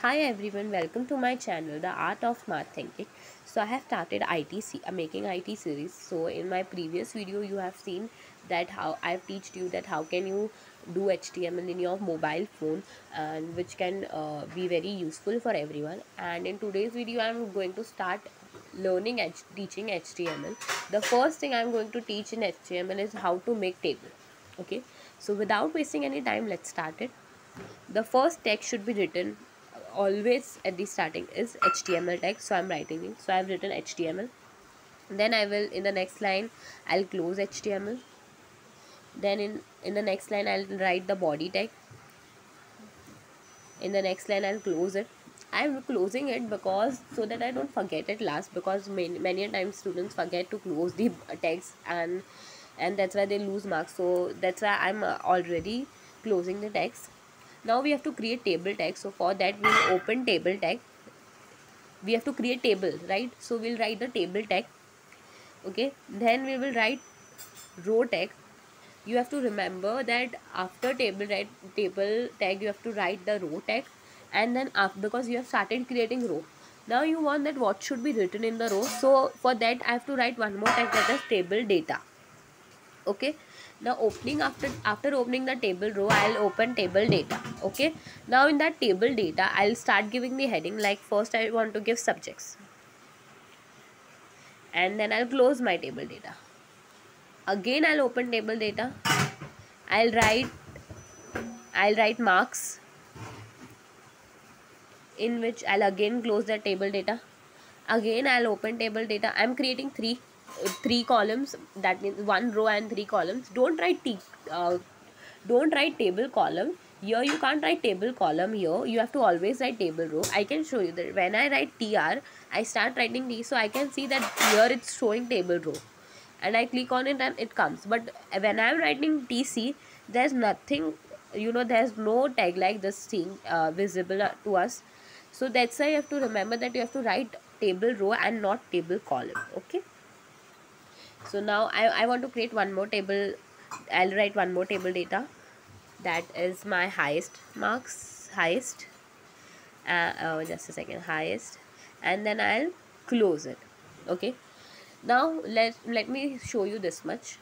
Hi everyone, welcome to my channel, The Art of Smart Thinking. So I have started making IT series. So in my previous video, you have seen that how I've taught you that how can you do HTML in your mobile phone, and which can be very useful for everyone. And in today's video, I'm going to start teaching HTML. The first thing I'm going to teach in HTML is how to make table. Okay, so without wasting any time, let's start it. The first text should be written always at the starting is HTML text, so I'm writing it. So I've written HTML, then I will, in the next line, I'll close HTML. Then in the next line, I'll write the body tag. In the next line, I'll close it. I'm closing it because so that I don't forget it last, because many a times students forget to close the text, and that's why they lose marks. So that's why I'm already closing the text. Now we have to create table tag. So for that, we'll open table tag. We have to create table, right? So we'll write the table tag. Okay, then we will write row tag. You have to remember that after table tag, you have to write the row tag. And then after, because you have started creating row, now you want that what should be written in the row. So for that, I have to write one more tag, that is table data. Okay, now after opening the table row, I'll open table data. Okay, now in that table data, I'll start giving the heading. Like first I want to give subjects, and then I'll close my table data. Again I'll open table data. I'll write I'll write marks, in which I'll again close the table data. Again I'll open table data. I'm creating three columns, that means one row and three columns. Don't write table column here. You can't write table column here. You have to always write table row. I can show you that when I write tr, I start writing t, so I can see that here it's showing table row, and I click on it and it comes. But when I'm writing tc, there's nothing, there's no tag like this thing visible to us. So that's why you have to remember that you have to write table row and not table column. Okay, so now I want to create one more table. I'll write one more table data, that is my highest marks, highest, just a second, highest, and then I'll close it. Okay, now let me show you this much.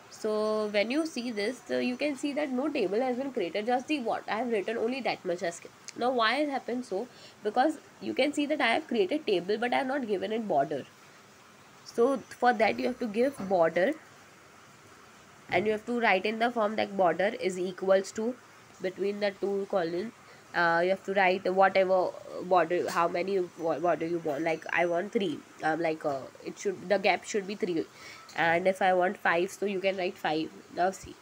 So when you see this, you can see that no table has been created, just the what I have written, only that much has. Now why it happened so? Because you can see that I have created table, but I have not given it border. So for that, you have to give border, and you have to write in the form that border is equals to, between the two columns, you have to write whatever border, how many border you want. Like I want 3, it should, the gap should be 3, and if I want 5, so you can write 5. Now see,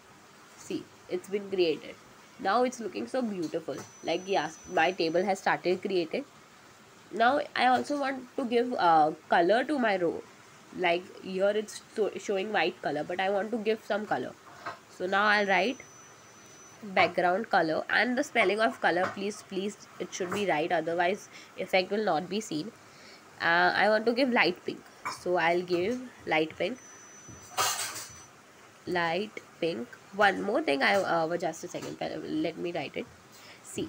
it's been created. Now it's looking so beautiful. Like yes, my table has started created. Now I also want to give color to my row. Like here it's showing white color, but I want to give some color. So now I'll write background color, and the spelling of color, please it should be right, otherwise effect will not be seen. I want to give light pink, so I'll give light pink. Light pink. One more thing, I just a second, let me write it. See,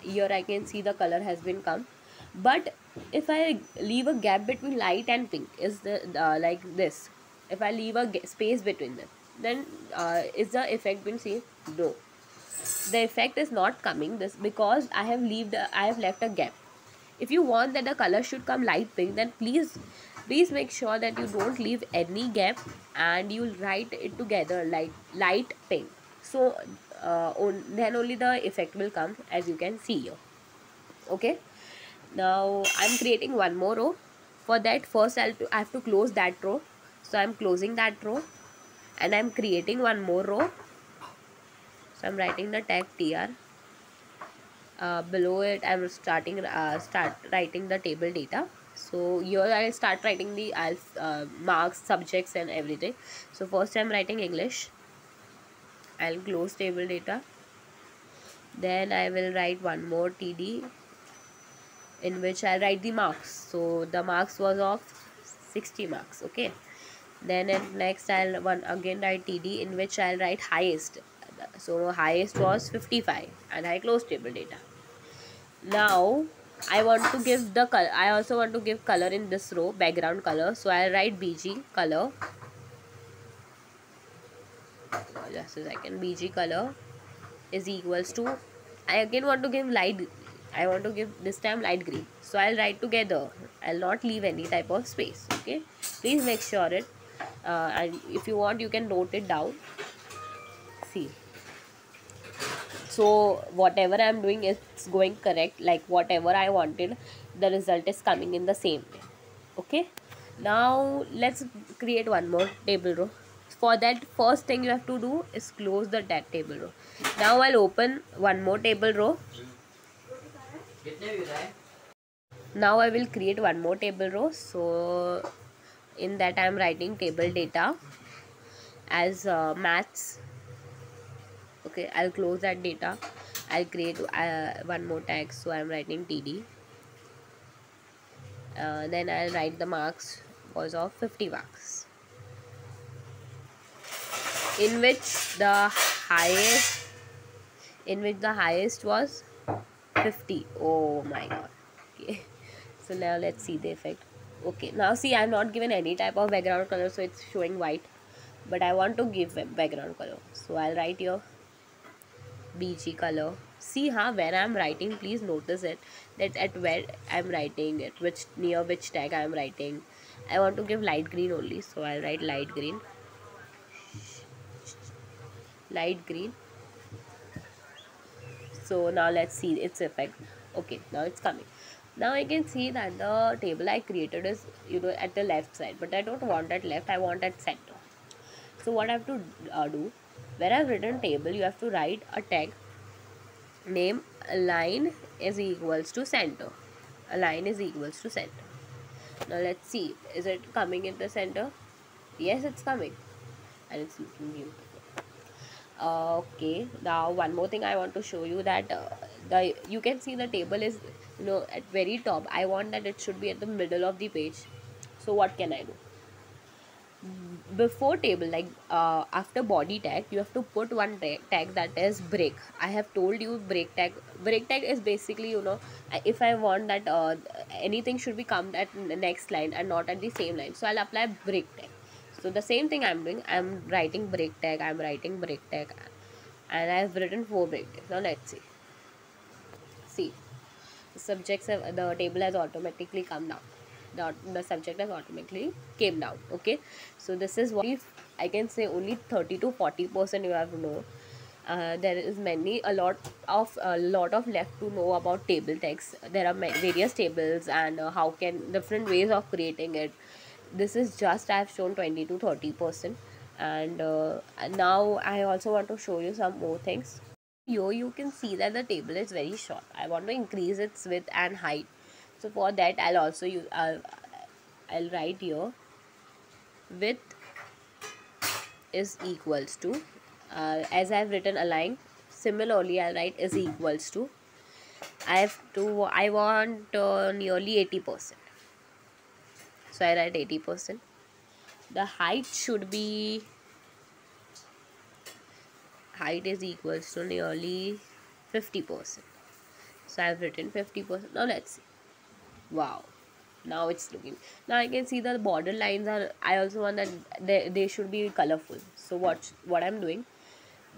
here I can see the color has been come, but if I leave a gap between light and pink, is the like this, if I leave a space between them, then is the effect been seen? No, the effect is not coming, this because I have left a gap. If you want that the color should come light pink, then please make sure that you don't leave any gap, and you'll write it together like light pink. So then only the effect will come, as you can see here. Okay, now I'm creating one more row. For that, first I have to close that row, so I'm closing that row, and I'm creating one more row. So I'm writing the tag tr. Below it, I'm start writing the table data. So here I'll start writing the marks, subjects, and everything. So first I'm writing English. I'll close table data. Then I will write one more td, in which I'll write the marks. So the marks was of 60 marks. Okay, then next I'll again write td, in which I'll write highest. So highest was 55, and I close table data. Now I want to give the color. I also want to give color in this row, background color. So I'll write BG color. Just a second. BG color is equals to. I again want to give light. I want to give this time light green. So I'll write together. I'll not leave any type of space. Okay. Please make sure it. And if you want, you can note it down. See. So whatever I'm doing is going correct, like whatever I wanted, the result is coming in the same way. Okay, now let's create one more table row. For that, first thing you have to do is close the that table row. Now I'll open one more table row. Now I will create one more table row. So in that I'm writing table data as maths. Okay, I'll close that data. I'll create one more tag, so I'm writing TD. Then I'll write the marks was of 50 marks, in which the highest was 50. Oh my god. Okay, so now let's see the effect. Okay, now see, I'm not given any type of background color, so it's showing white, but I want to give background color, so I'll write here BG color. See where I'm writing, please notice it, that at where I'm writing it, which near which tag I'm writing. I want to give light green only, so I'll write light green. So now let's see its effect. Okay, now it's coming. Now I can see that the table I created is at the left side, but I don't want at left, I want at center. So what I have to do, where I've written table, you have to write a tag name align is equals to center. Align is equals to center. Now let's see, is it coming in the center? Yes, it's coming, and it's looking beautiful. Okay, now one more thing I want to show you, that you can see the table is at very top. I want that it should be at the middle of the page. So what can I do? Before table, like after body tag, you have to put one tag that is break. I have told you break tag is basically, if I want that anything should be come at the next line and not at the same line, so I'll apply break tag. So the same thing I'm doing, I'm writing break tag, and I've written 4 break tags. Now let's see the table has automatically come down. The subject has automatically came down. Okay, so this is what, if I can say, only 30 to 40% you have to know. There is a lot of left to know about table text. There are various tables, and how can different ways of creating it. This is just I have shown 20 to 30%, and now I also want to show you some more things. Here you can see that the table is very short. I want to increase its width and height. So for that, I'll also use I'll write here width is equals to, as I've written align, similarly I'll write is equals to, I want nearly 80%, so I write 80%. The height is equals to nearly 50%, so I've written 50%. Now let's see. Wow, now it's looking, now I can see the border lines are, I also want that they should be colorful. So what I'm doing,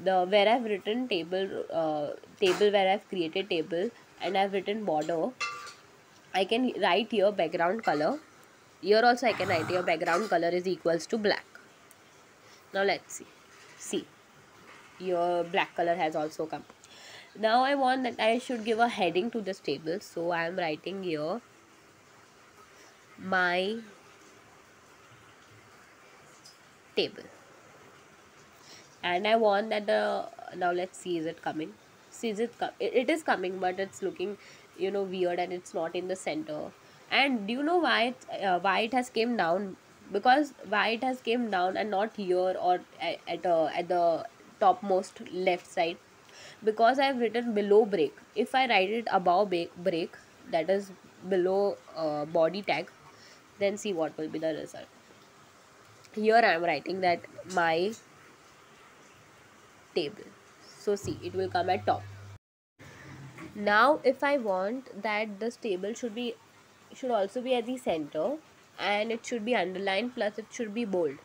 where I've written table where I've created table and I've written border, I can write here background color. Here also I can write here background color is equals to black. Now let's see your black color has also come. Now I want that I should give a heading to this table, so I am writing here my table, and I want that now let's see, is it coming? See, it is coming, but it's looking weird, and it's not in the center. And do you know why it has came down? Because why it has came down and not here or at the topmost left side? Because I have written below break. If I write it above break, that is below body tag, then see what will be the result. Here I am writing that my table, so see, it will come at top. Now if I want that this table should also be at the center, and it should be underlined plus it should be bold,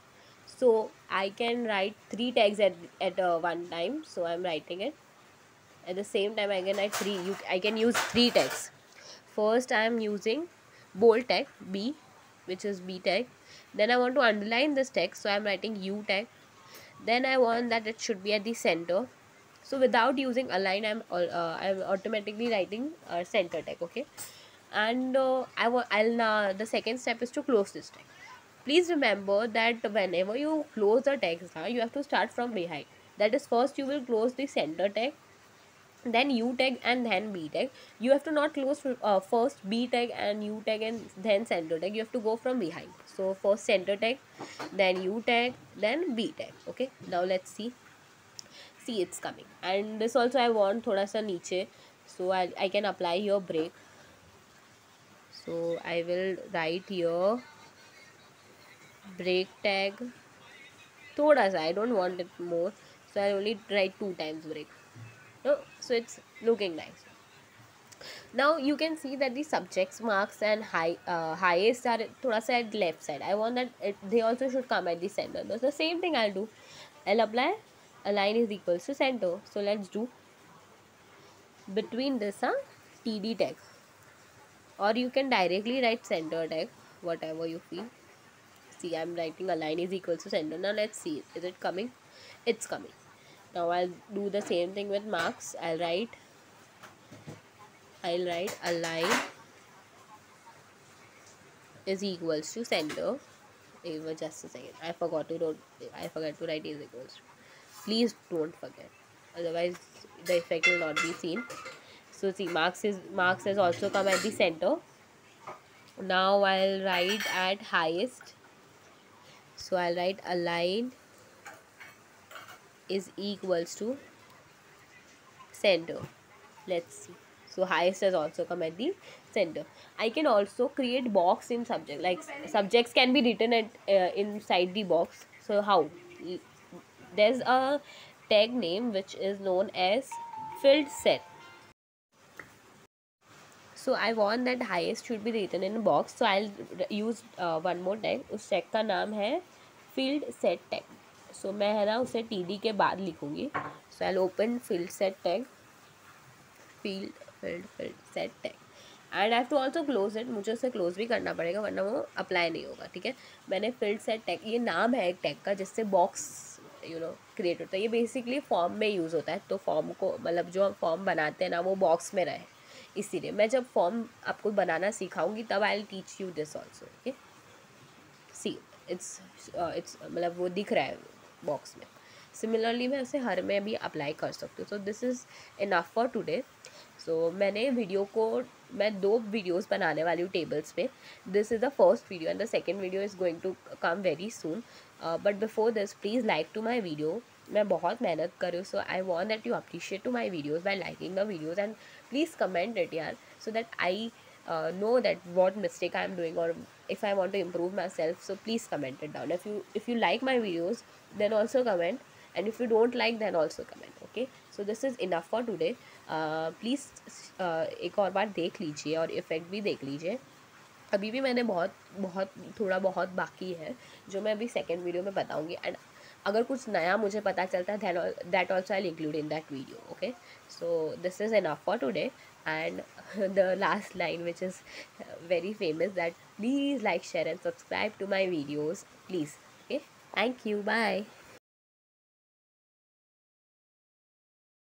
so I can write three tags at one time. So I'm writing it at the same time. I can write I can use three tags. First I am using bold tag B, which is B tag. Then I want to underline this text, so I'm writing U tag. Then I want that it should be at the center, so without using align, I'm automatically writing center tag. Okay. And I'll now, the second step is to close this tag. Please remember that whenever you close the text, you have to start from behind. That is, first you will close the center tag, then U tag, and then B tag. You have to not close first B tag and U tag and then center tag. You have to go from behind. So first center tag, then U tag, then B tag. Okay. Now let's see it's coming. And this also I want thoda sa niche, so I can apply here break. So I will write here break tag thoda sa. I don't want it more, so I only write 2 times break. No, so it's looking nice. Now you can see that the subjects marks and highest are thoda sa at left side. I want that they also should come at the center. That's the same thing I'll do. I'll apply align is equals to center. So let's do between this TD tag, or you can directly write center tag, whatever you feel. See, I'm writing align is equals to center. Now let's see, is it coming? It's coming. Now I'll do the same thing with marks. I'll write align is equals to center. Just a second, I forgot to write is equals to. Please don't forget, otherwise the effect will not be seen. So see, marks has also come at the center. Now I'll write at highest. So I'll write align is equals to center. Let's see. So highest has also come at the center. I can also create box in subject, like subjects can be written at inside the box. So how? There's a tag name which is known as filled set. So I want that highest should be written in a box. So I'll use one more tag. उस tag का नाम है field set tag. So मैं है ना उसे TD के बाद लिखूँगी. So I'll open field set tag. field set tag. And I have to also close it. मुझे उसे क्लोज भी करना पड़ेगा वरना वो अप्लाई नहीं होगा. ठीक है. मैंने फील्ड सेट टैग, ये नाम है एक टैग का जिससे बॉक्स क्रिएट होता है. ये बेसिकली फॉर्म में यूज़ होता है. तो फॉर्म को मतलब जो हम फॉर्म बनाते हैं ना वो बॉक्स में रहे, इसीलिए मैं जब फॉर्म आपको बनाना सिखाऊंगी तब I will teach you this also. Okay. See it's मतलब वो दिख रहा है बॉक्स में. सिमिलरली मैं उसे हर में भी अप्लाई कर सकती हूँ. So this is enough for today. So मैंने वीडियो को मैं 2 वीडियोस बनाने वाली हूँ टेबल्स पे. This is the first video and the second video is going to come very soon. But before this please like to my video. मैं बहुत मेहनत कर रही हूँ. So I want that you appreciate to my videos by liking the videos and please comment it यार, so that I know that what mistake I am doing or if I want to improve myself. So please comment it down. If you like my videos then also comment, and if you don't like then also comment. Okay, so this is enough for today. Please एक और बार देख लीजिए और effect भी देख लीजिए. अभी भी मैंने थोड़ा बहुत बाकी है जो मैं अभी सेकेंड वीडियो में बताऊंगी. एंड अगर कुछ नया मुझे पता चलता है that also I include in that video. Okay, so this is enough for today. And the last line which is very famous, that please like, share and subscribe to my videos please. Okay, thank you, bye.